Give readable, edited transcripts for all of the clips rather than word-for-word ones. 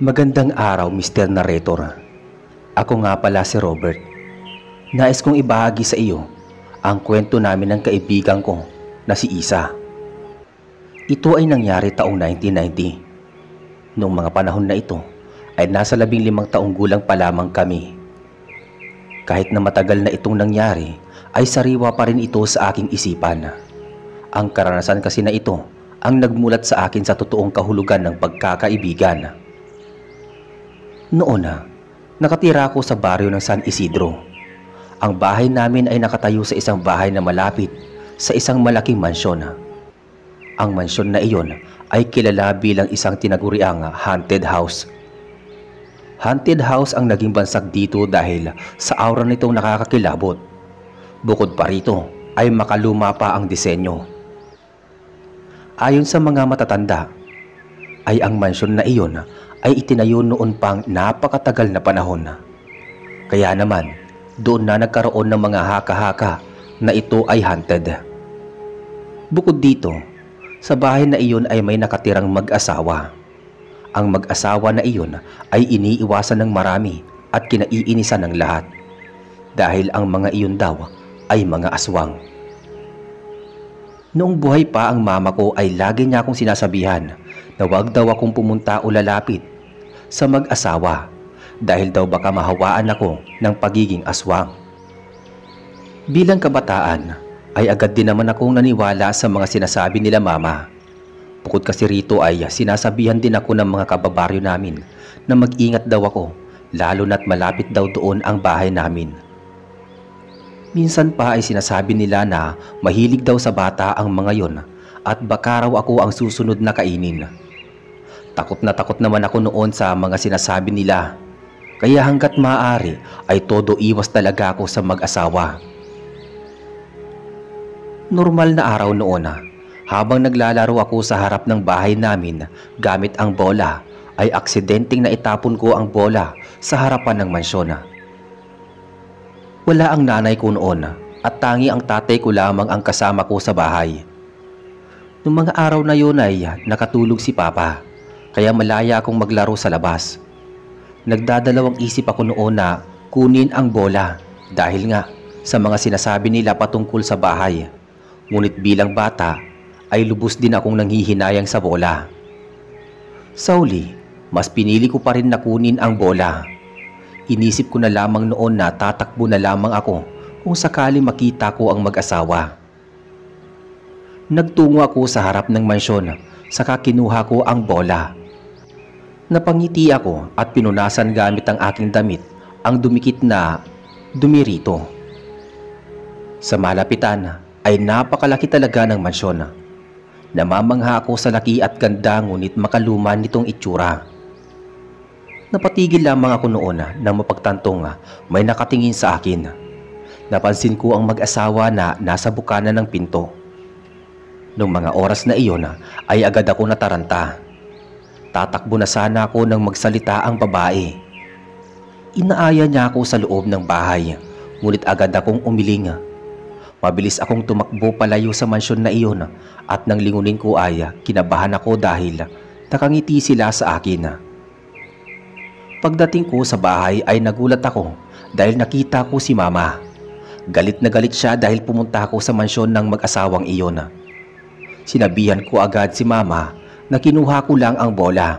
Magandang araw, Mr. Narrator. Ako nga pala si Robert. Nais kong ibahagi sa iyo ang kwento namin ng kaibigan ko na si Isa. Ito ay nangyari taong 1990. Noong mga panahon na ito ay nasa 15 taong gulang pa lamang kami. Kahit na matagal na itong nangyari ay sariwa pa rin ito sa aking isipan. Ang karanasan kasi na ito ang nagmulat sa akin sa totoong kahulugan ng pagkakaibigan. Noon nakatira ako sa baryo ng San Isidro. Ang bahay namin ay nakatayo sa isang bahay na malapit sa isang malaking mansyon. Ang mansyon na iyon ay kilala bilang isang tinaguriang haunted house. Haunted house ang naging bansag dito dahil sa aura nitong nakakakilabot. Bukod pa rito ay makaluma pa ang disenyo. Ayon sa mga matatanda, ay ang mansyon na iyon ay itinayo noon pang napakatagal na panahon. Kaya naman, doon na nagkaroon ng mga haka-haka na ito ay haunted. Bukod dito, sa bahay na iyon ay may nakatirang mag-asawa. Ang mag-asawa na iyon ay iniiwasan ng marami at kinaiinisan ng lahat dahil ang mga iyon daw ay mga aswang. Noong buhay pa ang mama ko ay lagi niya akong sinasabihan na wag daw akong pumunta o lalapit sa mag-asawa dahil daw baka mahawaan ako ng pagiging aswang. Bilang kabataan ay agad din naman akong naniwala sa mga sinasabi nila mama. Bukod kasi rito ay sinasabihan din ako ng mga kababaryo namin na mag-ingat daw ako lalo na't malapit daw doon ang bahay namin. Minsan pa ay sinasabi nila na mahilig daw sa bata ang mga yon at baka raw ako ang susunod na kainin. Takot naman ako noon sa mga sinasabi nila. Kaya hanggat maaari ay todo iwas talaga ako sa mag-asawa. Normal na araw noon habang naglalaro ako sa harap ng bahay namin gamit ang bola ay aksidenteng naitapon ko ang bola sa harapan ng mansyon. Wala ang nanay ko noon at tangi ang tatay ko lamang ang kasama ko sa bahay. Noong mga araw na yun ay nakatulog si Papa. Kaya malaya akong maglaro sa labas. Nagdadalawang isip ako noon na kunin ang bola dahil nga sa mga sinasabi nila patungkol sa bahay. Ngunit bilang bata ay lubos din akong nanghihinayang sa bola. Sa huli, mas pinili ko pa rin na kunin ang bola. Inisip ko na lamang noon na tatakbo na lamang ako kung sakali makita ko ang mag-asawa. Nagtungo ako sa harap ng mansyon saka kinuha ko ang bola. Napangiti ako at pinunasan gamit ang aking damit ang dumikit na dumi rito. Sa malapitan ay napakalaki talaga ng mansyon. Namamangha ako sa laki at ganda ngunit makaluma nitong itsura. Napatigil lamang ako noon nang mapagtantong may nakatingin sa akin. Napansin ko ang mag-asawa na nasa bukana ng pinto. Noong mga oras na iyon ay agad ako nataranta. Tatakbo na sana ako nang magsalita ang babae. Inaaya niya ako sa loob ng bahay, ngunit agad akong umiling. Mabilis akong tumakbo palayo sa mansyon na iyon at nang lingunin ko ay kinabahan ako dahil nakangiti sila sa akin. Pagdating ko sa bahay ay nagulat ako dahil nakita ko si Mama. Galit na galit siya dahil pumunta ako sa mansyon ng mag-asawang iyon. Sinabihan ko agad si Mama na kinuha ko lang ang bola.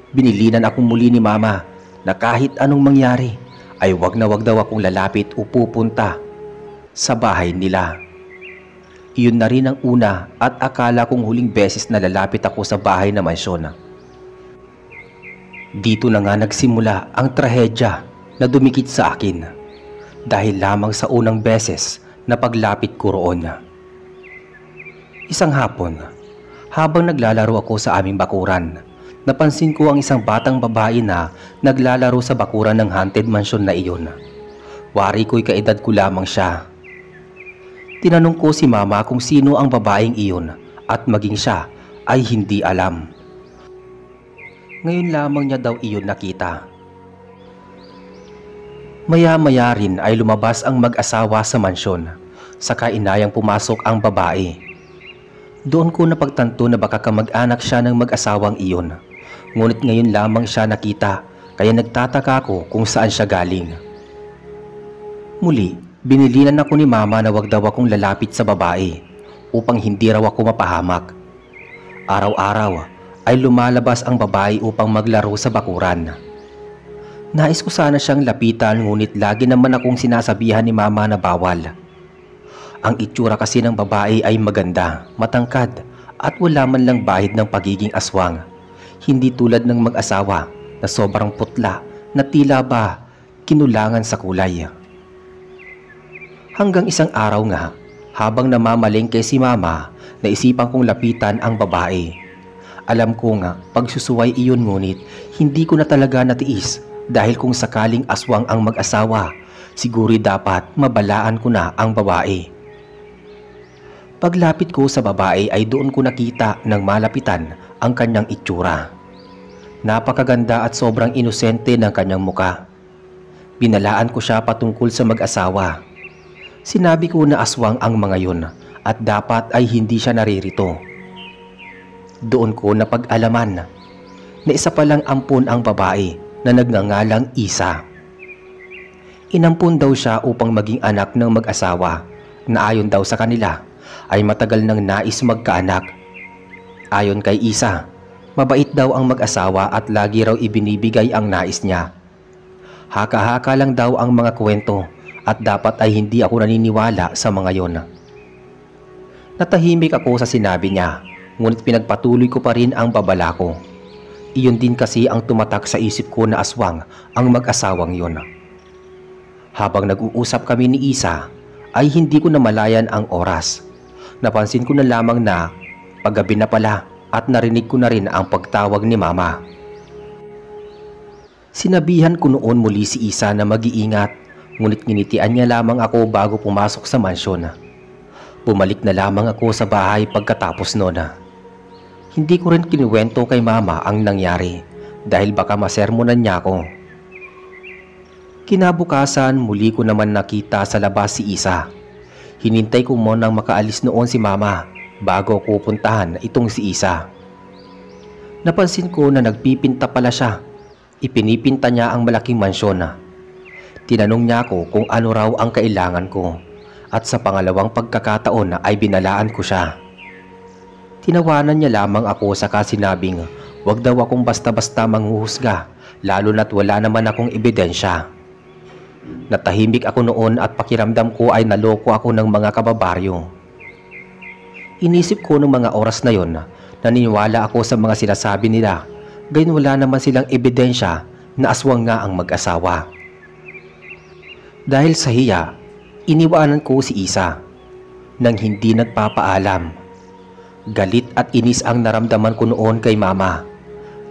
Binilinan akong muli ni Mama na kahit anong mangyari ay wag na wag daw akong lalapit o pupunta sa bahay nila. Iyon na rin ang una at akala kong huling beses na lalapit ako sa bahay na mansyon. Dito na nga nagsimula ang trahedya na dumikit sa akin dahil lamang sa unang beses na paglapit ko roon. Isang hapon, habang naglalaro ako sa aming bakuran, napansin ko ang isang batang babae na naglalaro sa bakuran ng haunted mansion na iyon. Wari ko'y kaedad ko lamang siya. Tinanong ko si Mama kung sino ang babaeng iyon at maging siya ay hindi alam. Ngayon lamang niya daw iyon nakita. Maya-maya rin ay lumabas ang mag-asawa sa mansyon, saka inayang pumasok ang babae. Doon ko napagtanto na baka kamag-anak siya ng mag-asawang iyon. Ngunit ngayon lamang siya nakita, kaya nagtataka ako kung saan siya galing. Muli, binilinan ako ni Mama na wag daw akong lalapit sa babae upang hindi raw ako mapahamak. Araw-araw ay lumalabas ang babae upang maglaro sa bakuran. Nais ko sana siyang lapitan, ngunit lagi naman akong sinasabihan ni Mama na bawal. Ang itsura kasi ng babae ay maganda, matangkad at wala man lang bahid ng pagiging aswang. Hindi tulad ng mag-asawa na sobrang putla na tila ba kinulangan sa kulay. Hanggang isang araw nga, habang namamalengke si Mama, naisipan kong lapitan ang babae. Alam ko nga pagsusuway iyon, ngunit hindi ko na talaga natiis dahil kung sakaling aswang ang mag-asawa, siguro dapat mabalaan ko na ang babae. Paglapit ko sa babae ay doon ko nakita ng malapitan ang kanyang itsura. Napakaganda at sobrang inosente ng kanyang muka. Binalaan ko siya patungkol sa mag-asawa. Sinabi ko na aswang ang mga yun at dapat ay hindi siya naririto. Doon ko napag-alaman na isa palang ampon ang babae na nagngangalang Isa. Inampun daw siya upang maging anak ng mag-asawa na ayon daw sa kanila ay matagal nang nais magkaanak. Ayon kay Isa, mabait daw ang mag-asawa at lagi raw ibinibigay ang nais niya. Haka-haka lang daw ang mga kwento at dapat ay hindi ako naniniwala sa mga yon. Natahimik ako sa sinabi niya, ngunit pinagpatuloy ko pa rin ang babala ko. Iyon din kasi ang tumatak sa isip ko na aswang ang mag-asawang yon. Habang nag-uusap kami ni Isa, ay hindi ko namalayan ang oras. Napansin ko na lamang na paggabi na pala at narinig ko na rin ang pagtawag ni Mama. Sinabihan ko noon muli si Isa na mag-iingat, ngunit nginitian niya lamang ako bago pumasok sa mansyon. Bumalik na lamang ako sa bahay pagkatapos noon. Hindi ko rin kinuwento kay Mama ang nangyari dahil baka masermonan niya ako. Kinabukasan, muli ko naman nakita sa labas si Isa. Hinintay ko munang makaalis noon si Mama bago ko puntahan itong si Isa. Napansin ko na nagpipinta pala siya. Ipinipinta niya ang malaking mansyon. Tinanong niya ako kung ano raw ang kailangan ko at sa pangalawang pagkakataon ay binalaan ko siya. Tinawanan niya lamang ako saka sinabing wag daw akong basta-basta manghuhusga, lalo na't wala naman akong ebidensya. Natahimik ako noon at pakiramdam ko ay naloko ako ng mga kababaryo. Inisip ko ng mga oras na yon, naniniwala ako sa mga sinasabi nila, gayon wala naman silang ebidensya na aswang nga ang mag-asawa. Dahil sa hiya, iniwanan ko si Isa nang hindi nagpapaalam. Galit at inis ang naramdaman ko noon kay Mama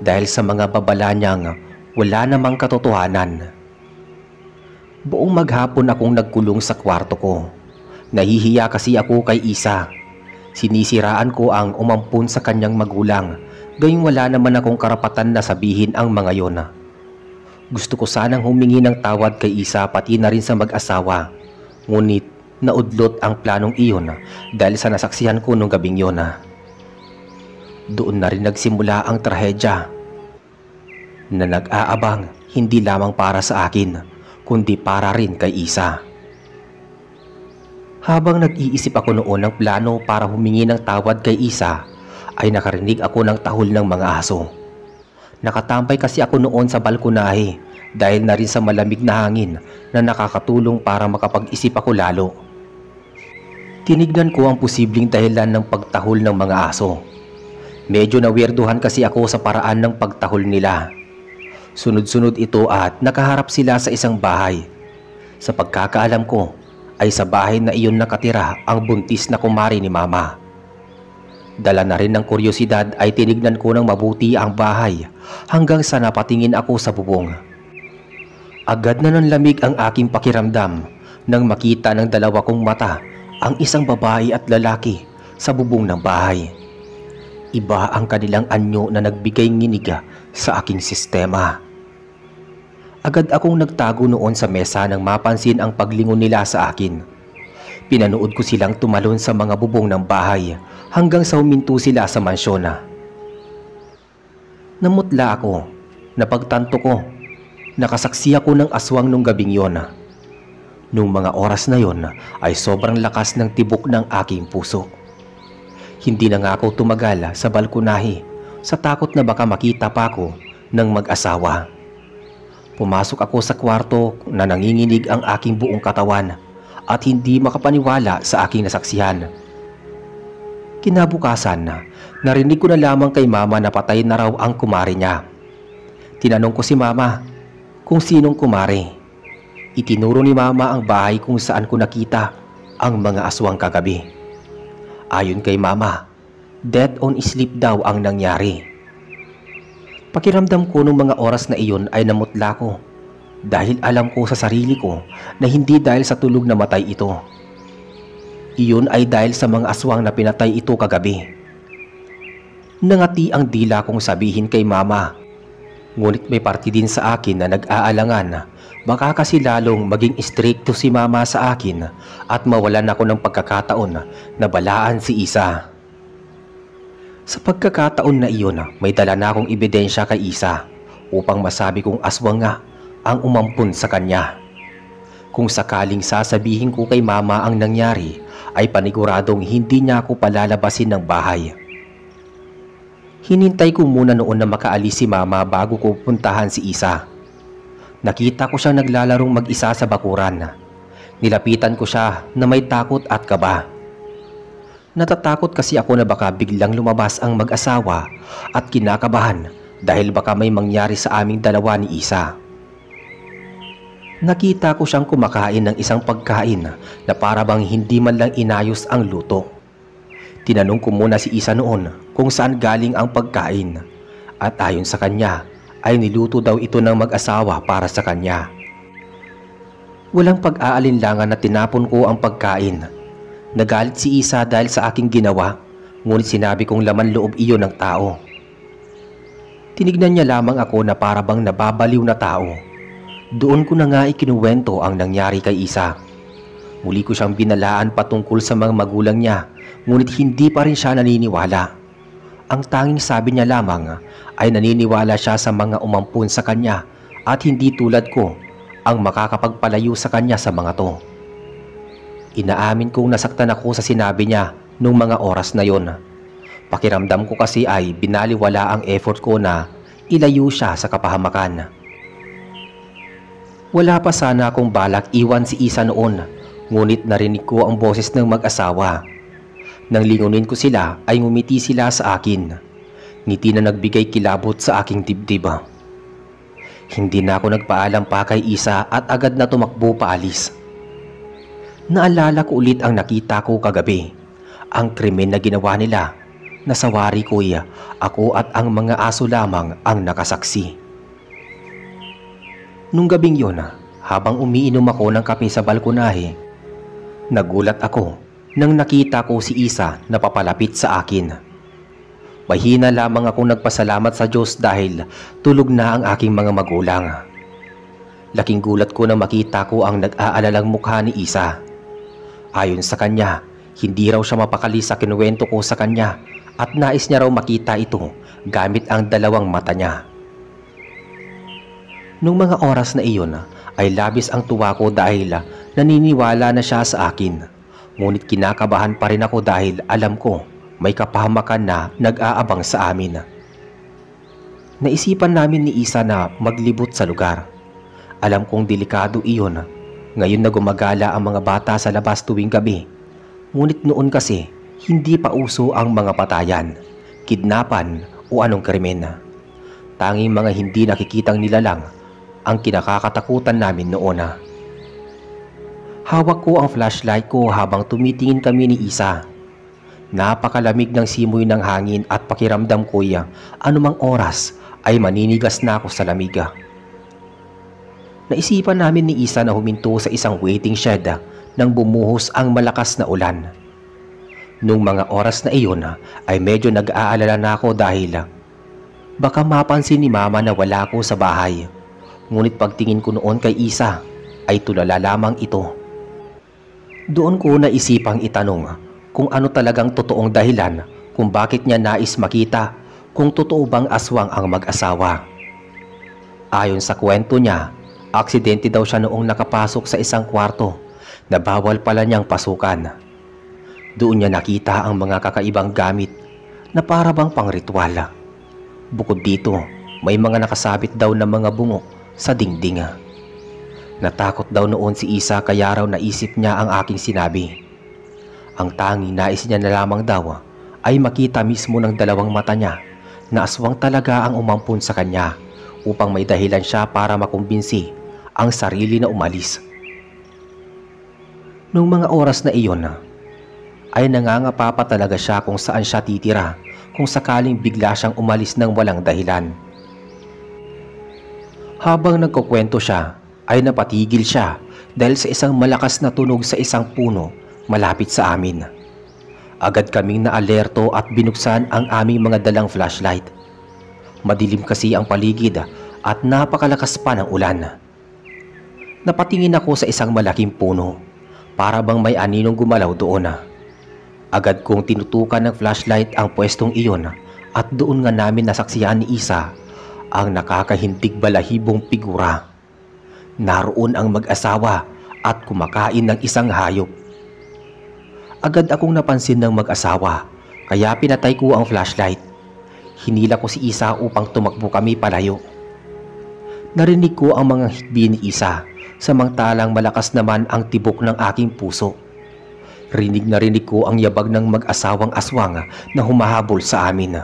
dahil sa mga babala niyang wala namang katotohanan. Buong maghapon akong nagkulong sa kwarto ko. Nahihiya kasi ako kay Isa. Sinisiraan ko ang umampun sa kanyang magulang, gayong wala naman akong karapatan na sabihin ang mga yon. Gusto ko sanang humingi ng tawad kay Isa pati na rin sa mag-asawa, ngunit naudlot ang planong iyon dahil sa nasaksihan ko nung gabing yon. Doon na rin nagsimula ang trahedya na nag-aabang hindi lamang para sa akin kundi para rin kay Isa. Habang nag-iisip ako noon ng plano para humingi ng tawad kay Isa, ay nakarinig ako ng tahol ng mga aso. Nakatambay kasi ako noon sa balkonahe dahil na rin sa malamig na hangin na nakakatulong para makapag-isip ako lalo. Tinignan ko ang posibleng dahilan ng pagtahol ng mga aso. Medyo nawirduhan kasi ako sa paraan ng pagtahol nila. Sunod-sunod ito at nakaharap sila sa isang bahay. Sa pagkakaalam ko ay sa bahay na iyon nakatira ang buntis na kumari ni Mama. Dala na rin ng kuryosidad ay tinignan ko ng mabuti ang bahay hanggang sa napatingin ako sa bubong. Agad na nanlamig ang aking pakiramdam nang makita ng dalawa kong mata ang isang babae at lalaki sa bubong ng bahay. Iba ang kanilang anyo na nagbigay nginig sa aking sistema. Agad akong nagtago noon sa mesa nang mapansin ang paglingon nila sa akin. Pinanood ko silang tumalon sa mga bubong ng bahay hanggang sa huminto sila sa mansyon. Namutla ako. Napagtanto ko. Nakasaksi ako ng aswang nung gabing yon. Nung mga oras na yon ay sobrang lakas ng tibok ng aking puso. Hindi na nga ako tumagal sa balkonahe sa takot na baka makita pa ako ng mag-asawa. Pumasok ako sa kwarto na nanginginig ang aking buong katawan at hindi makapaniwala sa aking nasaksihan. Kinabukasan, narinig ko na lamang kay mama na patay na raw ang kumare niya. Tinanong ko si mama kung sinong kumare. Itinuro ni mama ang bahay kung saan ko nakita ang mga aswang kagabi. Ayon kay mama, death on sleep daw ang nangyari. Pakiramdam ko nung mga oras na iyon ay namutla ko dahil alam ko sa sarili ko na hindi dahil sa tulog na matay ito. Iyon ay dahil sa mga aswang na pinatay ito kagabi. Nangati ang dila kong sabihin kay mama, ngunit may parte din sa akin na nag-aalangan. Baka kasi lalong maging stricto si mama sa akin at mawalan ako ng pagkakataon na balaan si Isa. Sa pagkakataon na iyon, may dala na akong ebidensya kay Isa upang masabi kong aswang nga ang umampun sa kanya. Kung sakaling sasabihin ko kay mama ang nangyari, ay paniguradong hindi niya ako palalabasin ng bahay. Hinintay ko muna noon na makaalis si mama bago ko puntahan si Isa. Nakita ko siyang naglalarong mag-isa sa bakuran. Nilapitan ko siya na may takot at kaba. Natatakot kasi ako na baka biglang lumabas ang mag-asawa at kinakabahan dahil baka may mangyari sa aming dalawa ni Isa. Nakita ko siyang kumakain ng isang pagkain na para bang hindi man lang inayos ang luto. Tinanong ko muna si Isa noon kung saan galing ang pagkain at ayon sa kanya ay niluto daw ito ng mag-asawa para sa kanya. Walang pag-aalinlangan na tinapon ko ang pagkain. Nagalit si Isa dahil sa aking ginawa, ngunit sinabi kong laman loob iyon ng tao. Tinignan niya lamang ako na para bang nababaliw na tao. Doon ko na nga ikinuwento ang nangyari kay Isa. Muli ko siyang binalaan patungkol sa mga magulang niya, ngunit hindi pa rin siya naniniwala. Ang tanging sabi niya lamang ay naniniwala siya sa mga umampun sa kanya at hindi tulad ko ang makakapagpalayo sa kanya sa mga to. Inaamin kong nasaktan ako sa sinabi niya nung mga oras na yon. Pakiramdam ko kasi ay binaliwala ang effort ko na ilayo siya sa kapahamakan. Wala pa sana akong balak iwan si Isa noon, ngunit narinig ko ang boses ng mag-asawa. Nang lingunin ko sila ay ngumiti sila sa akin. Ngiti na nagbigay kilabot sa aking dibdib. Hindi na ako nagpaalam pa kay Isa at agad na tumakbo paalis. Naalala ko ulit ang nakita ko kagabi. Ang krimen na ginawa nila. Nasawari ko'y ako at ang mga aso lamang ang nakasaksi. Nung gabing yon, habang umiinom ako ng kape sa balkonahe, nagulat ako nang nakita ko si Isa na papalapit sa akin. Mahina lamang akong nagpasalamat sa Diyos dahil tulog na ang aking mga magulang. Laking gulat ko na makita ko ang nag-aalalang mukha ni Isa. Ayon sa kanya, hindi raw siya mapakali sa kinuwento ko sa kanya at nais niya raw makita ito gamit ang dalawang mata niya. Nung mga oras na iyon ay labis ang tuwa ko dahil naniniwala na siya sa akin. Ngunit kinakabahan pa rin ako dahil alam ko may kapahamakan na nag-aabang sa amin. Naisipan namin ni Isa na maglibot sa lugar. Alam kong delikado iyon ngayon na gumagala ang mga bata sa labas tuwing gabi. Ngunit noon kasi hindi pa uso ang mga patayan, kidnapan o anong krimen. Tanging mga hindi nakikitang nilalang ang kinakakatakutan namin noon. Hawak ko ang flashlight ko habang tumitingin kami ni Isa. Napakalamig ng simoy ng hangin at pakiramdam ko anumang oras ay maninigas na ako sa lamig. Naisipan namin ni Isa na huminto sa isang waiting shed nang bumuhos ang malakas na ulan. Nung mga oras na iyon ay medyo nag-aalala na ako dahil baka mapansin ni Mama na wala ako sa bahay. Ngunit pagtingin ko noon kay Isa ay tulala lamang ito. Doon ko naisipang itanong kung ano talagang totoong dahilan kung bakit niya nais makita kung totoo bang aswang ang mag-asawa. Ayon sa kwento niya, aksidente daw siya noong nakapasok sa isang kwarto na bawal pala niyang pasukan. Doon niya nakita ang mga kakaibang gamit na para bang pang-ritual. Bukod dito, may mga nakasabit daw na mga bungo sa dingding. Natakot daw noon si Isa kaya raw naisip niya ang aking sinabi. Ang tanging nais niya na lamang daw ay makita mismo ng dalawang mata niya na aswang talaga ang umampun sa kanya upang may dahilan siya para makumbinsi ang sarili na umalis. Noong mga oras na iyon ay nangangapa pa talaga siya kung saan siya titira kung sakaling bigla siyang umalis ng walang dahilan. Habang nagkukwento siya ay napatigil siya dahil sa isang malakas na tunog sa isang puno malapit sa amin. Agad kaming naalerto at binuksan ang aming mga dalang flashlight. Madilim kasi ang paligid at napakalakas pa ng ulan. Napatingin ako sa isang malaking puno para bang may aninong gumalaw doon. Agad kong tinutukan ng flashlight ang pwestong iyon at doon nga namin nasaksihan ni Isa ang nakakahintig balahibong figura. Naroon ang mag-asawa at kumakain ng isang hayop. Agad akong napansin ng mag-asawa kaya pinatay ko ang flashlight. Hinila ko si Isa upang tumakbo kami palayo. Narinig ko ang mga hikbi ni Isa samantalang malakas naman ang tibok ng aking puso. Rinig na rinig ko ang yabag ng mag-asawang aswang na humahabol sa amin.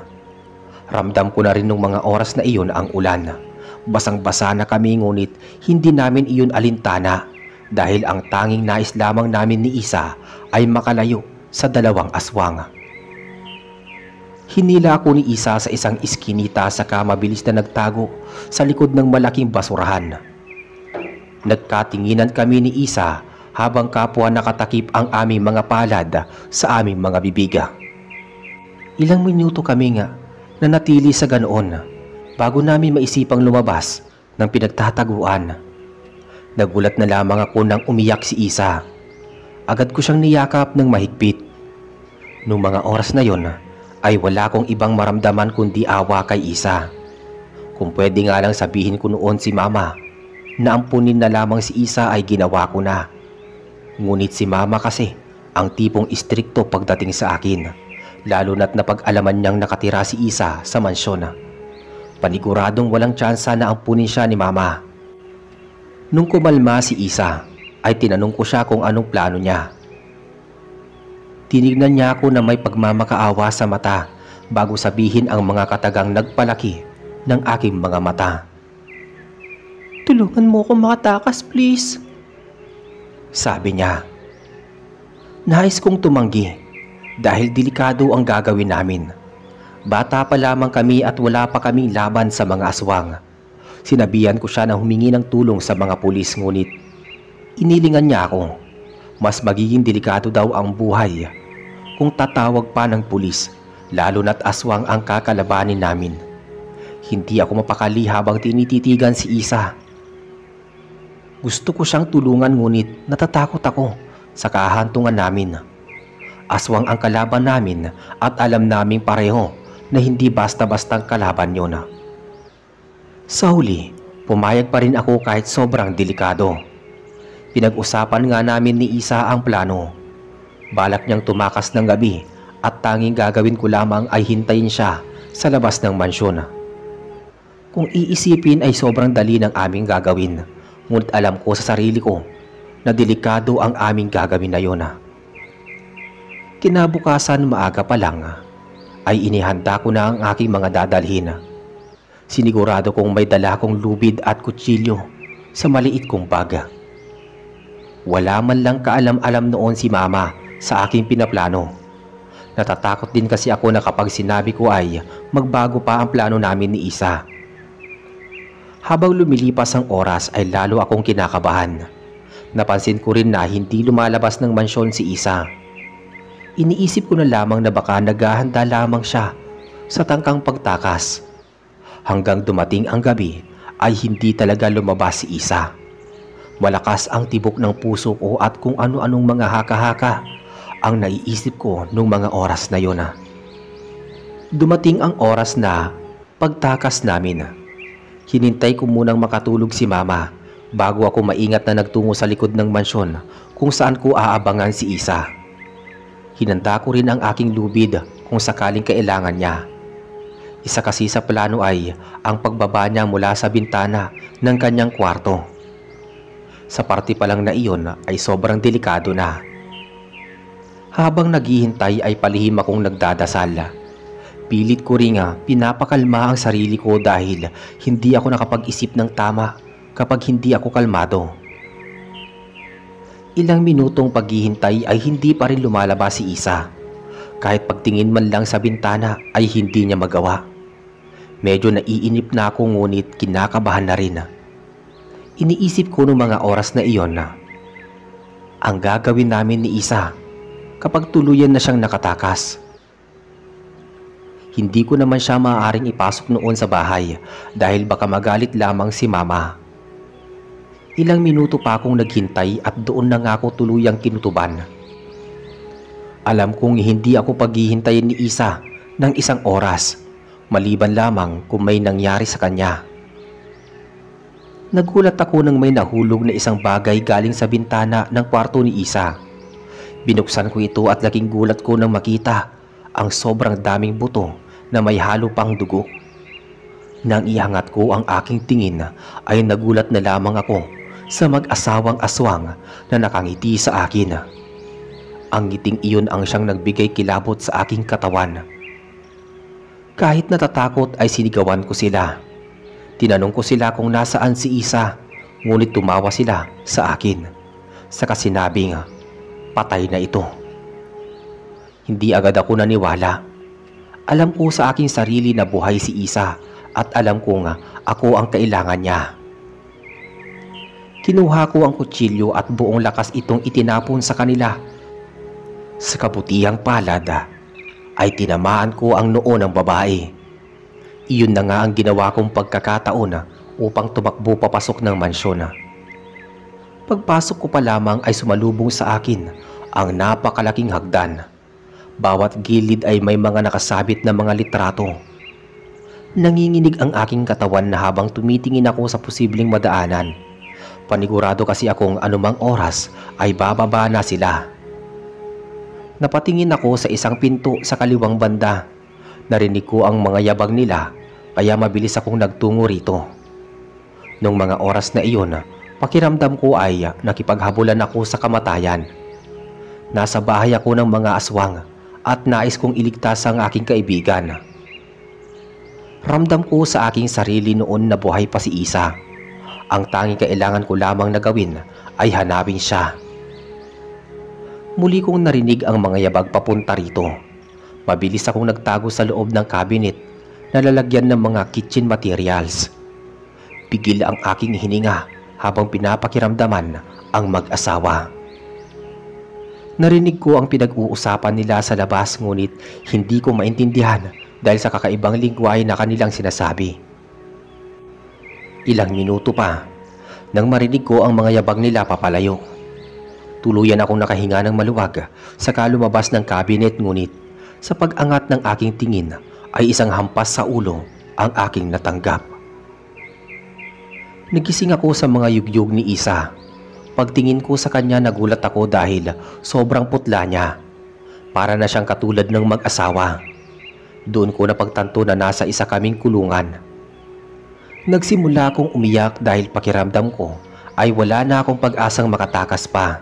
Ramdam ko na rin nung mga oras na iyon ang ulan. Basang-basa na kami ngunit hindi namin iyon alintana dahil ang tanging nais lamang namin ni Isa ay makalayo sa dalawang aswang. Hinila ako ni Isa sa isang iskinita saka mabilis na nagtago sa likod ng malaking basurahan. Nagkatinginan kami ni Isa habang kapwa nakatakip ang aming mga palad sa aming mga bibiga. Ilang minuto kami nga na natili sa ganoon bago namin maisipang lumabas ng pinagtataguan. Nagulat na lamang ako nang umiyak si Isa. Agad ko siyang niyakap ng mahigpit. Noong mga oras na yon ay wala kong ibang maramdaman kundi awa kay Isa. Kung pwede nga lang sabihin ko noon si Mama na ampunin na lamang si Isa ay ginawa ko na. Ngunit si Mama kasi ang tipong istrikto pagdating sa akin, lalo na't napag-alaman niyang nakatira si Isa sa mansyon. Paniguradong walang tsansa na ampunin siya ni Mama. Nung kumalma si Isa ay tinanong ko siya kung anong plano niya. Tinignan niya ako na may pagmamakaawa sa mata bago sabihin ang mga katagang nagpalaki ng aking mga mata. Tulungan mo ko makatakas, please. Sabi niya. Nais kong tumanggi dahil delikado ang gagawin namin. Bata pa lamang kami at wala pa kaming laban sa mga aswang. Sinabihan ko siya na humingi ng tulong sa mga pulis ngunit inilingan niya ako. Mas magiging delikado daw ang buhay kung tatawag pa ng pulis, lalo na't aswang ang kakalabanin namin. Hindi ako mapakali habang tinititigan si Isa. Gusto ko siyang tulungan ngunit natatakot ako sa kahantungan namin. Aswang ang kalaban namin at alam naming pareho na hindi basta-bastang kalaban yun. Sa huli, pumayag pa rin ako kahit sobrang delikado. Pinag-usapan nga namin ni Isa ang plano. Balak niyang tumakas ng gabi at tanging gagawin ko lamang ay hintayin siya sa labas ng mansyon. Kung iisipin ay sobrang dali ng aming gagawin, ngunit alam ko sa sarili ko na delikado ang aming gagawin na yun. Kinabukasan maaga pa lang ay inihanda ko na ang aking mga dadalhin. Sinigurado kong may dala kong lubid at kutsilyo sa maliit kong bag. Wala man lang kaalam-alam noon si Mama sa aking pinaplano. Natatakot din kasi ako na kapag sinabi ko ay magbago pa ang plano namin ni Isa. Habang lumilipas ang oras ay lalo akong kinakabahan. Napansin ko rin na hindi lumalabas ng mansyon si Isa. Iniisip ko na lamang na baka naghahanda lamang siya sa tangkang pagtakas. Hanggang dumating ang gabi ay hindi talaga lumabas si Isa. Malakas ang tibok ng puso ko at kung ano-anong mga haka-haka ang naiisip ko nung mga oras na yun. Dumating ang oras na pagtakas namin. Hinintay ko munang makatulog si Mama bago ako maingat na nagtungo sa likod ng mansyon kung saan ko aabangan si Isa. Hinanda ko rin ang aking lubid kung sakaling kailangan niya. Isa kasi sa plano ay ang pagbaba niya mula sa bintana ng kanyang kwarto. Sa parte pa lang na iyon ay sobrang delikado na. Habang naghihintay ay palihim akong nagdadasal. Pilit ko ring pinapakalma ang sarili ko dahil hindi ako nakapag-isip ng tama kapag hindi ako kalmado. Ilang minutong paghihintay ay hindi pa rin lumalabas si Isa. Kahit pagtingin man lang sa bintana ay hindi niya magawa. Medyo naiinip na ako ngunit kinakabahan na rin. Iniisip ko noong mga oras na iyon na ang gagawin namin ni Isa kapag tuluyan na siyang nakatakas. Hindi ko naman siya maaaring ipasok noon sa bahay dahil baka magalit lamang si Mama. Ilang minuto pa akong naghintay at doon na nga ako tuluyang kinutuban. Alam kong hindi ako paghihintayin ni Isa ng isang oras, maliban lamang kung may nangyari sa kanya. Nagulat ako nang may nahulog na isang bagay galing sa bintana ng kwarto ni Isa. Binuksan ko ito at laking gulat ko nang makita ang sobrang daming buto na may halo pang dugo. Nang iangat ko ang aking tingin ay nagulat na lamang ako sa mag-asawang aswang na nakangiti sa akin. Ang ngiting iyon ang siyang nagbigay kilabot sa aking katawan. Kahit natatakot ay sinigawan ko sila. Tinanong ko sila kung nasaan si Isa, ngunit tumawa sila sa akin. Saka sinabing, patay na ito. Hindi agad ako naniwala. Alam ko sa aking sarili na buhay si Isa at alam kong ako ang kailangan niya. Kinuha ko ang kutsilyo at buong lakas itong itinapon sa kanila. Sa kabutihang palad ay tinamaan ko ang noo ng babae. Iyon na nga ang ginawa kong pagkakataon upang tumakbo papasok ng mansyon. Pagpasok ko pa lamang ay sumalubong sa akin ang napakalaking hagdan. Bawat gilid ay may mga nakasabit na mga litrato. Nanginginig ang aking katawan na habang tumitingin ako sa posibleng madaanan. Panigurado kasi akong anumang oras ay bababa na sila. Napatingin ako sa isang pinto sa kaliwang banda. Narinig ko ang mga yabag nila kaya mabilis akong nagtungo rito. Nung mga oras na iyon, pakiramdam ko ay nakipaghabulan ako sa kamatayan. Nasa bahay ako ng mga aswang at nais kong iligtas ang aking kaibigan. Ramdam ko sa aking sarili noon na buhay pa si Isa. Ang tanging kailangan ko lamang na gawin ay hanapin siya. Muli kong narinig ang mga yabag papunta rito. Mabilis akong nagtago sa loob ng cabinet na lalagyan ng mga kitchen materials. Pigil ang aking hininga habang pinapakiramdaman ang mag-asawa. Narinig ko ang pinag-uusapan nila sa labas ngunit hindi ko maintindihan dahil sa kakaibang lingwahe na kanilang sinasabi. Ilang minuto pa nang marinig ko ang mga yabag nila papalayo. Tuluyan akong nakahinga ng maluwag saka lumabas ng cabinet ngunit sa pag-angat ng aking tingin ay isang hampas sa ulo ang aking natanggap. Nagising ako sa mga yugyug ni Isa. Pagtingin ko sa kanya nagulat ako dahil sobrang putla niya. Para na siyang katulad ng mag-asawa. Doon ko napagtanto na nasa isa kaming kulungan. Nagsimula akong umiyak dahil pakiramdam ko ay wala na akong pag-asang makatakas pa.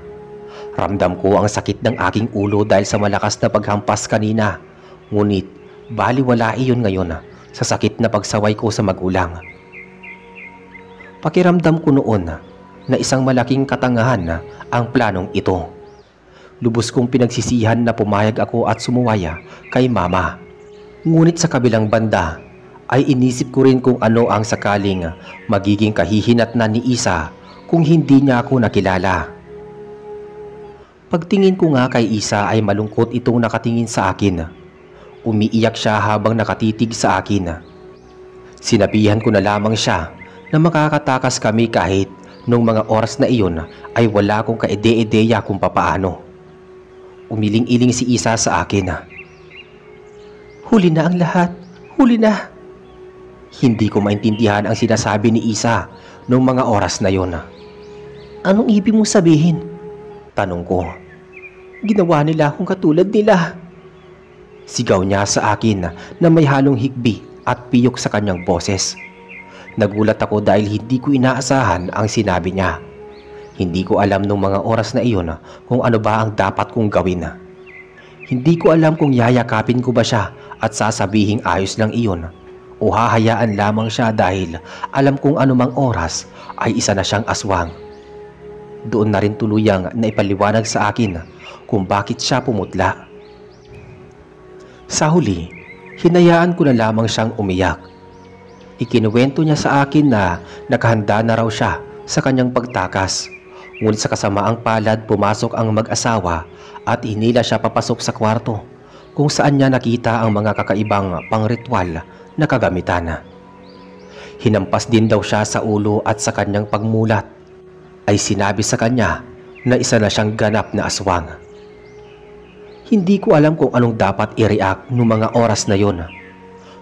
Ramdam ko ang sakit ng aking ulo dahil sa malakas na paghampas kanina. Ngunit baliwala iyon ngayon sa sakit na pagsaway ko sa magulang. Pakiramdam ko noon na isang malaking katangahan ang planong ito. Lubos kong pinagsisihan na pumayag ako at sumuwaya kay Mama. Ngunit sa kabilang banda ay inisip ko rin kung ano ang sakaling magiging kahihinatnan ni Isa kung hindi niya ako nakilala. Pagtingin ko nga kay Isa ay malungkot itong nakatingin sa akin. Umiiyak siya habang nakatitig sa akin. Sinabihan ko na lamang siya na makakatakas kami kahit nung mga oras na iyon ay wala akong kaide-ideya kung papaano. Umiling-iling si Isa sa akin. Huli na ang lahat. Huli na. Hindi ko maintindihan ang sinasabi ni Isa noong mga oras na yon. Anong ibig mong sabihin? Tanong ko. Ginawa nila akong katulad nila. Sigaw niya sa akin na may halong higbi at piyok sa kanyang boses. Nagulat ako dahil hindi ko inaasahan ang sinabi niya. Hindi ko alam nung mga oras na iyon kung ano ba ang dapat kong gawin. Hindi ko alam kung yayakapin ko ba siya at sasabihing ayos lang iyon o hahayaan lamang siya dahil alam kong anumang oras ay isa na siyang aswang. Doon na rin tuluyang naipaliwanag sa akin kung bakit siya pumutla. Sa huli, hinayaan ko na lamang siyang umiyak. Ikinuwento niya sa akin na nakahanda na raw siya sa kanyang pagtakas. Ngunit sa kasamaang palad pumasok ang mag-asawa at hinila siya papasok sa kwarto kung saan niya nakita ang mga kakaibang pangritual na kagamitan. Hinampas din daw siya sa ulo at sa kanyang pagmulat ay sinabi sa kanya na isa na siyang ganap na aswang. Hindi ko alam kung anong dapat i-react noong mga oras na yon.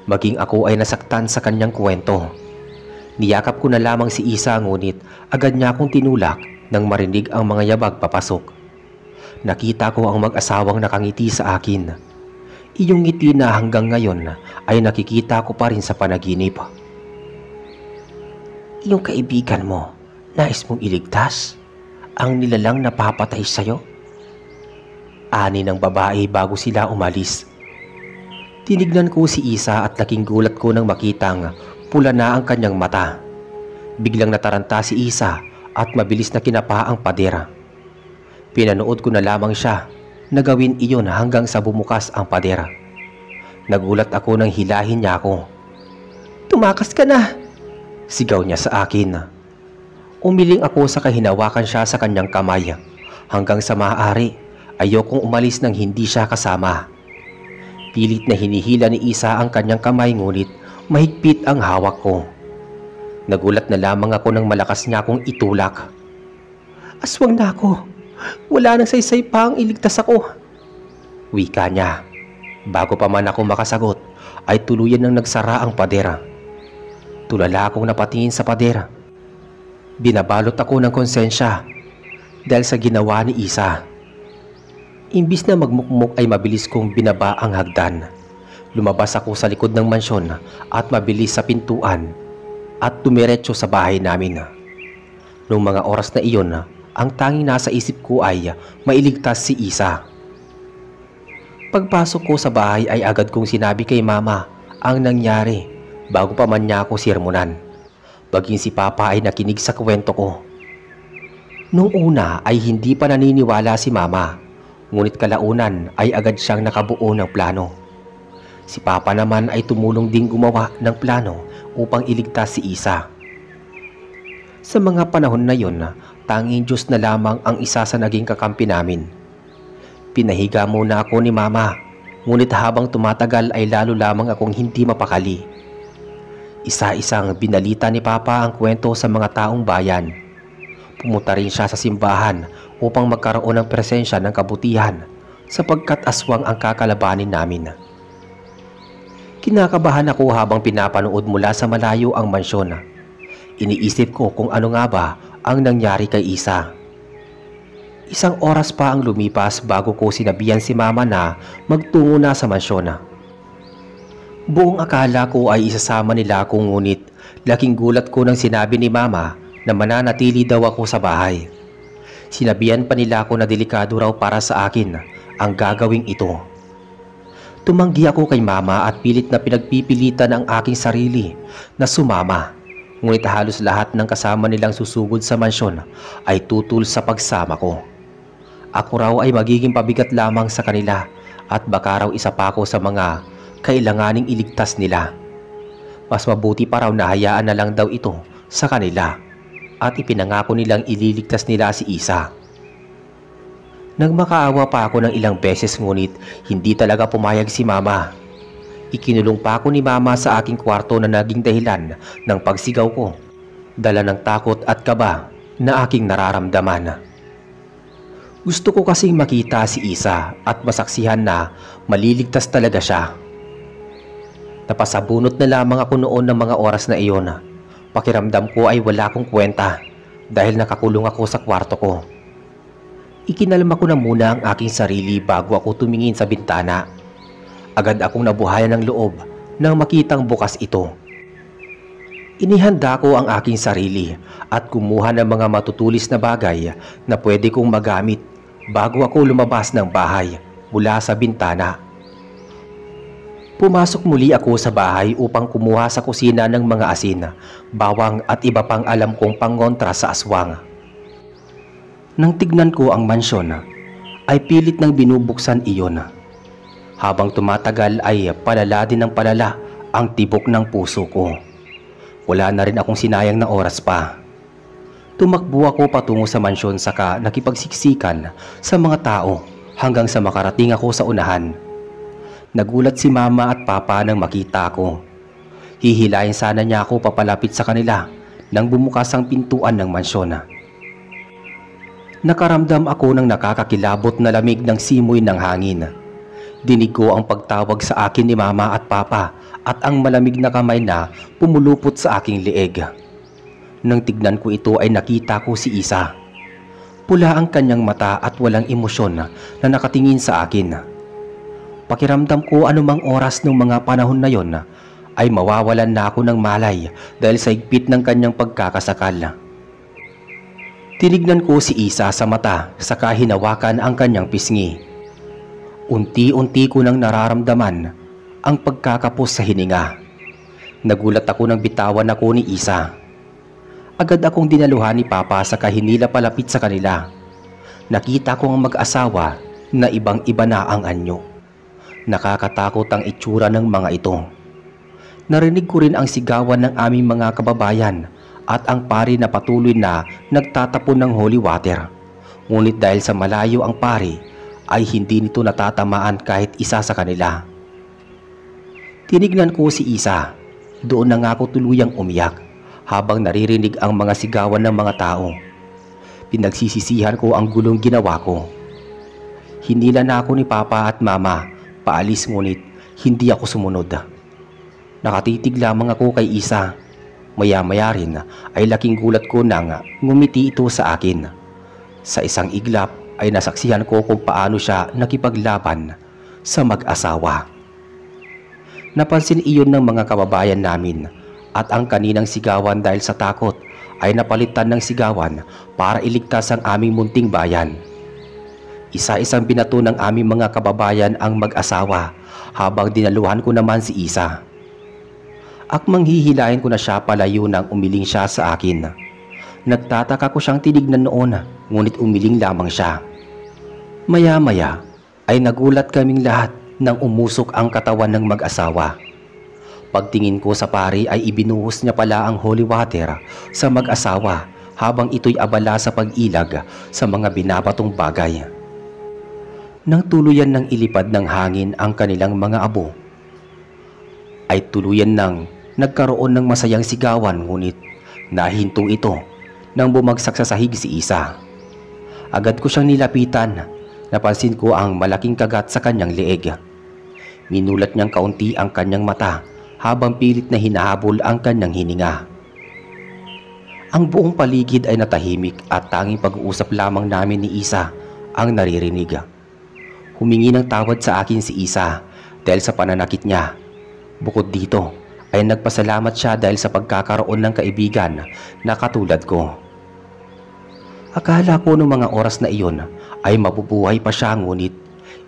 Maging ako ay nasaktan sa kanyang kwento. Niyakap ko na lamang si Isa ngunit agad niya akong tinulak nang marinig ang mga yabag papasok. Nakita ko ang mag-asawang nakangiti sa akin. Iyong ngiti na hanggang ngayon ay nakikita ko pa rin sa panaginip. Iyong kaibigan mo, nais mong iligtas? Ang nilalang napapatay sa'yo? Ani ng babae bago sila umalis. Tinignan ko si Isa at laking gulat ko nang makitang pula na ang kanyang mata. Biglang nataranta si Isa at mabilis na kinapa ang padera. Pinanood ko na lamang siya na gawin iyon hanggang sa bumukas ang padera. Nagulat ako nang hilahin niya ako. Tumakas ka na! Sigaw niya sa akin. Umiling ako sa kahinawakan siya sa kanyang kamay. Hanggang sa maaari, ayokong umalis nang hindi siya kasama. Pilit na hinihila ni Isa ang kanyang kamay ngunit mahigpit ang hawak ko. Nagulat na lamang ako nang malakas niya akong itulak. Aswang na ako. Wala nang saysay pa ang iligtas ako. Wika niya. Bago pa man ako makasagot, ay tuluyan nang nagsara ang padera. Tulala akong napatingin sa padera. Binabalot ako ng konsensya dahil sa ginawa ni Isa. Imbis na magmukmuk ay mabilis kong binaba ang hagdan. Lumabas ako sa likod ng mansyon at mabilis sa pintuan at dumiretso sa bahay namin. Noong mga oras na iyon, ang tanging nasa isip ko ay mailigtas si Isa. Pagpasok ko sa bahay ay agad kong sinabi kay Mama ang nangyari bago pa man niya ako sirmonan. Baging si Papa ay nakinig sa kwento ko. Noong una ay hindi pa naniniwala si Mama, ngunit kalaunan ay agad siyang nakabuo ng plano. Si Papa naman ay tumulong ding gumawa ng plano upang iligtas si Isa. Sa mga panahon na yon, tanging Diyos na lamang ang isa sa naging kakampi namin. Pinahiga muna ako ni Mama, ngunit habang tumatagal ay lalo lamang akong hindi mapakali. Isa-isang binalita ni Papa ang kwento sa mga taong bayan. Pumunta rin siya sa simbahan upang magkaroon ng presensya ng kabutihan sapagkat aswang ang kakalabanin namin. Kinakabahan ako habang pinapanood mula sa malayo ang mansyon. Iniisip ko kung ano nga ba ang nangyari kay Isa. Isang oras pa ang lumipas bago ko sinabihan si Mama na magtungo na sa mansyon. Buong akala ko ay isasama nila ako ngunit laking gulat ko nang sinabi ni Mama na mananatili daw ako sa bahay. Sinabihan pa nila ako na delikado raw para sa akin ang gagawing ito. Tumanggi ako kay Mama at pilit na pinagpipilitan ang aking sarili na sumama. Ngunit halos lahat ng kasama nilang susugod sa mansyon ay tutul sa pagsama ko. Ako raw ay magiging pabigat lamang sa kanila at baka raw isa pa ako sa mga kailanganing iligtas nila. Mas mabuti pa raw na hayaan na lang daw ito sa kanila at ipinangako nilang ililigtas nila si Isa. Nagmakaawa pa ako ng ilang beses ngunit hindi talaga pumayag si Mama. Ikinulong pa ako ni Mama sa aking kwarto na naging dahilan ng pagsigaw ko, dala ng takot at kaba na aking nararamdaman. Gusto ko kasing makita si Isa at masaksihan na maliligtas talaga siya. Napasabunot na lamang ako noon ng mga oras na iyon. Pakiramdam ko ay wala akong kwenta dahil nakakulong ako sa kwarto ko. Ikinalma ko na muna ang aking sarili bago ako tumingin sa bintana. Agad akong nabuhayan ng loob nang makitang bukas ito. Inihanda ko ang aking sarili at kumuha ng mga matutulis na bagay na pwede kong magamit bago ako lumabas ng bahay mula sa bintana. Pumasok muli ako sa bahay upang kumuha sa kusina ng mga asin, bawang at iba pang alam kong pangontra sa aswang. Nang tignan ko ang mansyon, ay pilit nang binubuksan iyon. Habang tumatagal ay palala din ng palala ang tibok ng puso ko. Wala na rin akong sinayang na oras pa. Tumakbo ako patungo sa mansyon saka nakipagsiksikan sa mga tao hanggang sa makarating ako sa unahan. Nagulat si mama at papa nang makita ako. Hihilayin sana niya ako papalapit sa kanila nang bumukas ang pintuan ng mansyon. Nakaramdam ako ng nakakakilabot na lamig ng simoy ng hangin. Dinig ko ang pagtawag sa akin ni mama at papa at ang malamig na kamay na pumulupot sa aking leeg. Nang tignan ko ito ay nakita ko si Isa. Pula ang kanyang mata at walang emosyon na nakatingin sa akin. Pakiramdam ko anumang oras ng mga panahon na yon ay mawawalan na ako ng malay dahil sa higpit ng kanyang pagkakasakal. Tinignan ko si Isa sa mata saka hinawakan ang kanyang pisngi. Unti-unti ko nang nararamdaman ang pagkakapos sa hininga. Nagulat ako nang bitawan ako ni Isa. Agad akong dinaluhan ni Papa saka hinila palapit sa kanila. Nakita ko ang mag-asawa na ibang-iba na ang anyo. Nakakatakot ang itsura ng mga ito. Narinig ko rin ang sigawan ng aming mga kababayan at ang pari na patuloy na nagtatapon ng holy water. Ngunit dahil sa malayo ang pari ay hindi nito natatamaan kahit isa sa kanila. Tinignan ko si Isa. Doon na nga ako tuluyang umiyak habang naririnig ang mga sigawan ng mga tao. Pinagsisisihan ko ang gulong ginawa ko. Hinila na ako ni Papa at Mama paalis ngunit hindi ako sumunod. Nakatitig lamang ako kay Isa. Maya-maya rin ay laking gulat ko nang ngumiti ito sa akin. Sa isang iglap ay nasaksihan ko kung paano siya nakipaglaban sa mag-asawa. Napansin iyon ng mga kababayan namin at ang kaninang sigawan dahil sa takot ay napalitan ng sigawan para iligtas ang aming munting bayan. Isa-isang binato ng aming mga kababayan ang mag-asawa habang dinaluhan ko naman si Isa. Akmang hihilahin ko na siya palayo nang umiling siya sa akin. Nagtataka ko siyang tinignan noon ngunit umiling lamang siya. Maya-maya ay nagulat kaming lahat nang umusok ang katawan ng mag-asawa. Pagtingin ko sa pari ay ibinuhos niya pala ang holy water sa mag-asawa habang ito'y abala sa pag-ilag sa mga binabatong bagay. Nang tuluyan ng ilipad ng hangin ang kanilang mga abo, ay tuluyan nang nagkaroon ng masayang sigawan ngunit nahinto ito nang bumagsak sa sahig si Isa. Agad ko siyang nilapitan. Napansin ko ang malaking kagat sa kanyang leeg. Minulat niyang kaunti ang kanyang mata habang pilit na hinahabol ang kanyang hininga. Ang buong paligid ay natahimik at tanging pag-uusap lamang namin ni Isa ang naririnig. Humingi ng tawad sa akin si Isa dahil sa pananakit niya. Bukod dito ay nagpasalamat siya dahil sa pagkakaroon ng kaibigan na katulad ko. Akala ko noong mga oras na iyon ay mabubuhay pa siya ngunit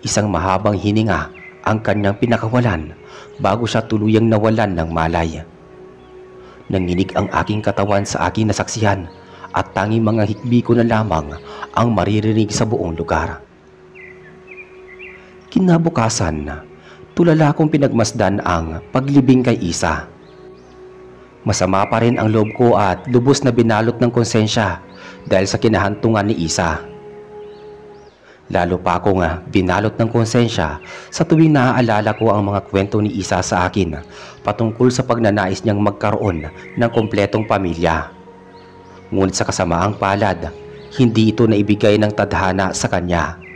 isang mahabang hininga ang kanyang pinakawalan bago siya tuluyang nawalan ng malay. Nanginig ang aking katawan sa aking nasaksihan at tanging mga hikbi ko na lamang ang maririnig sa buong lugar. Kinabukasan, tulala kong pinagmasdan ang paglibing kay Isa. Masama pa rin ang loob ko at lubos na binalot ng konsensya dahil sa kinahantungan ni Isa. Lalo pa akong binalot ng konsensya sa tuwing naaalala ko ang mga kwento ni Isa sa akin patungkol sa pagnanais niyang magkaroon ng kompletong pamilya. Ngunit sa kasamaang palad, hindi ito naibigay ng tadhana sa kanya.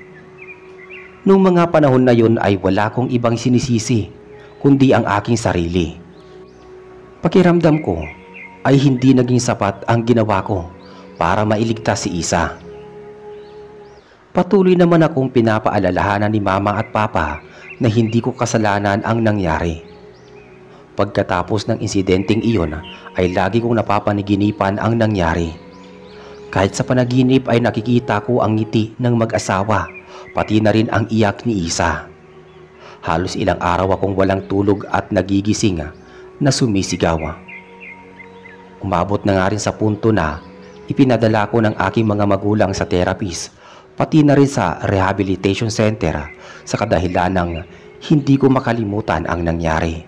Noong mga panahon na yun ay wala kong ibang sinisisi kundi ang aking sarili. Pakiramdam ko ay hindi naging sapat ang ginawa ko para mailigtas si Isa. Patuloy naman akong pinapaalalahanan ni Mama at Papa na hindi ko kasalanan ang nangyari. Pagkatapos ng insidenteng iyon ay lagi kong napapanaginipan ang nangyari. Kahit sa panaginip ay nakikita ko ang ngiti ng mag-asawa, pati na rin ang iyak ni Isa. Halos ilang araw akong walang tulog at nagigising na sumisigaw. Umabot na nga rin sa punto na ipinadala ko ng aking mga magulang sa therapist, pati na rin sa rehabilitation center sa kadahilan ng hindi ko makalimutan ang nangyari.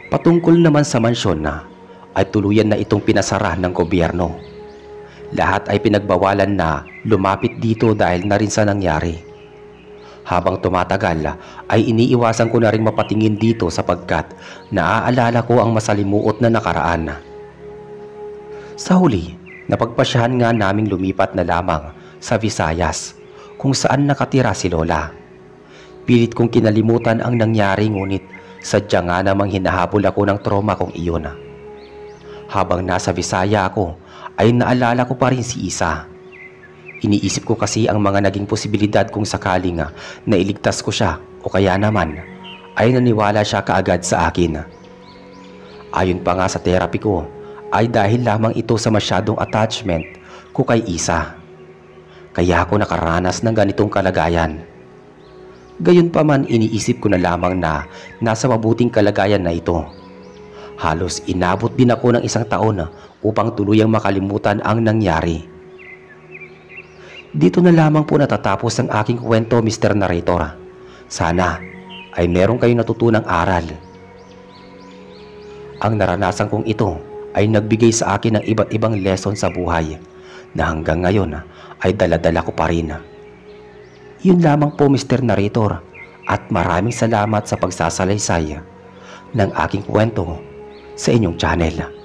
Patungkol naman sa mansyon ay tuluyan na itong pinasara ng gobyerno. Lahat ay pinagbawalan na lumapit dito dahil na rin sa nangyari. Habang tumatagal ay iniiwasan ko na rin mapatingin dito sapagkat naaalala ko ang masalimuot na nakaraan. Sa huli, napagpasyahan nga naming lumipat na lamang sa Visayas kung saan nakatira si Lola. Pilit kong kinalimutan ang nangyari ngunit sadya nga namang hinahabol ako ng trauma kong iyon. Habang nasa Visaya ako ay naalala ko pa rin si Isa. Iniisip ko kasi ang mga naging posibilidad kung sakaling nailigtas ko siya o kaya naman ay naniwala siya kaagad sa akin. Ayon pa nga sa therapy ko ay dahil lamang ito sa masyadong attachment ko kay Isa. Kaya ako nakaranas ng ganitong kalagayan. Gayunpaman iniisip ko na lamang na nasa mabuting kalagayan na ito. Halos inabot din ako ng 1 taon upang tuluyang makalimutan ang nangyari. Dito na lamang po natatapos ang aking kwento, Mr. Narrator. Sana ay meron kayong natutunang aral. Ang naranasan kong ito ay nagbigay sa akin ng iba't ibang lesson sa buhay na hanggang ngayon ay dala-dala ko pa rin. Yun lamang po, Mr. Narrator, at maraming salamat sa pagsasalaysay ng aking kwento sa inyong channel.